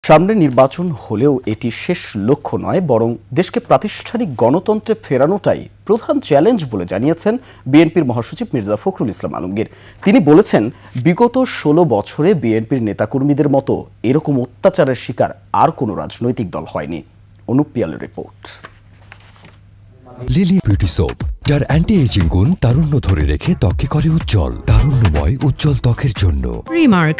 সামনে নির্বাচন হলেও এটি শেষ লক্ষ্য নয়, বরং দেশকে প্রাতিষ্ঠানিক গণতন্ত্রে ফেরানোটাই প্রধান চ্যালেঞ্জ বলে জানিয়েছেন বিএনপির মহাসচিব মির্জা ফখরুল ইসলাম আলমগীর। তিনি বলেছেন, বিগত 16 বছরে বিএনপির নেতাকর্মীদের মতো এরকম অত্যাচারের শিকার আর কোনো রাজনৈতিক দল হয়নি। অনুপ পিয়ালের রিপোর্ট। লিলি বিউটি সোপ, যার অ্যান্টি এজিং গুণ তারুণ্য ধরে রেখে ত্বকে করে উজ্জ্বল, তারুণ্যময় উজ্জ্বল ত্বকের জন্য। রিমার্ক।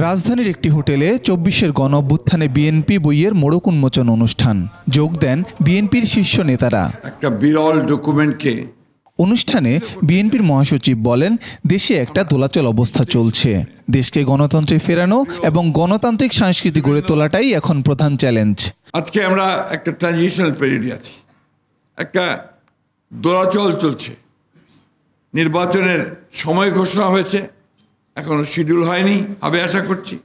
রাজধানীর একটি হোটেলে 24-এর গণঅভ্যুত্থানে বিএনপি বইয়ের মোড়ক উন্মোচন অনুষ্ঠান। যোগ দেন বিএনপির শীর্ষ নেতারা। একটা বিরল ডকুমেন্টকে অনুষ্ঠানে বিএনপির মহাসচিব বলেন, দেশে একটা দোলাচল অবস্থা চলছে। দেশকে গণতন্ত্রে ফেরানো এবং গণতান্ত্রিক সংস্কৃতি গড়ে তোলাটাই এখন প্রধান চ্যালেঞ্জ। আজকে আমরা একটা ট্রানজিশনাল পিরিয়ডে আছি, একটা দোলাচল চলছে। নির্বাচনের সময় ঘোষণা হয়েছে, এখনো শিডিউল হয়নি, হবে আশা করছি।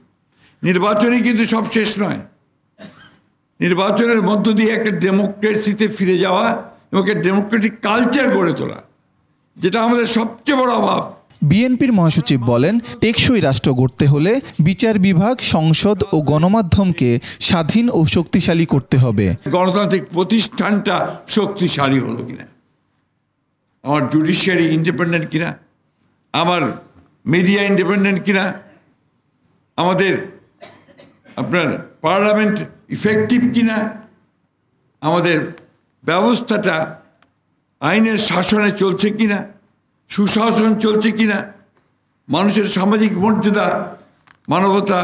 নির্বাচনই কিন্তু সব শেষ নয়। নির্বাচনের মধ্য দিয়ে একটা ডেমোক্রেসিতে ফিরে যাওয়া এবং একটা ডেমোক্রেটিক কালচার গড়ে তোলা, যেটা আমাদের সবচেয়ে বড় অভাব। বিএনপির মহাসচিব বলেন, টেকসই রাষ্ট্র গড়তে হলে বিচার বিভাগ, সংসদ ও গণমাধ্যমকে স্বাধীন ও শক্তিশালী করতে হবে। গণতান্ত্রিক প্রতিষ্ঠানটা শক্তিশালী হলো কিনা, আমার জুডিশিয়ারি ইন্ডিপেন্ডেন্ট কিনা, আমার মিডিয়া ইন্ডিপেন্ডেন্ট কিনা, আমাদের আপনার পার্লামেন্ট ইফেক্টিভ কিনা, আমাদের ব্যবস্থাটা আইনের শাসনে চলছে কিনা, সুশাসন চলছে কিনা, মানুষের সামাজিক মর্যাদা, মানবতা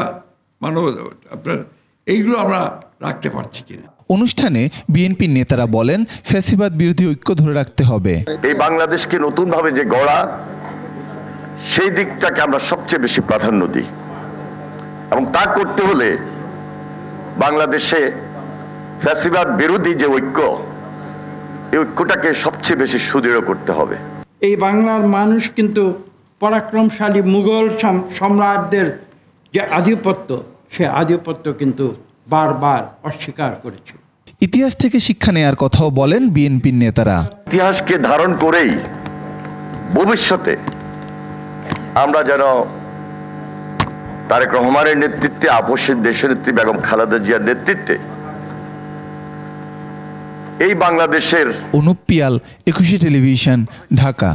আপনার এইগুলো আমরা রাখতে পারছি কিনা। অনুষ্ঠানে বিএনপির নেতারা বলেন, ফ্যাসিবাদ বিরোধী ঐক্য ধরে রাখতে হবে। এই বাংলাদেশকে নতুনভাবে যে গড়া, সেই দিকটাকে আমরা সবচেয়ে বেশি প্রাধান্য দিই এবং তা করতে হলে বাংলাদেশে ফ্যাসিবাদ বিরোধী যে ঐক্য, এই ঐক্যটাকে সবচেয়ে বেশি সুদৃঢ় করতে হবে। এই বাংলার মানুষ কিন্তু পরাক্রমশালী মুঘল সম্রাটদের যে আধিপত্য, সে আধিপত্য কিন্তু বারবার অস্বীকার করেছে। ইতিহাস থেকে শিক্ষা নেয়ার কথাও বলেন বিএনপির নেতারা। ইতিহাসকে ধারণ করেই ভবিষ্যতে আমরা যেন তারেক রহমানের নেতৃত্বে, আপসের দেশনেত্রী বেগম খালেদা জিয়ার নেতৃত্বে এই বাংলাদেশের। অনুপ পিয়াল, 21 টেলিভিশন, ঢাকা।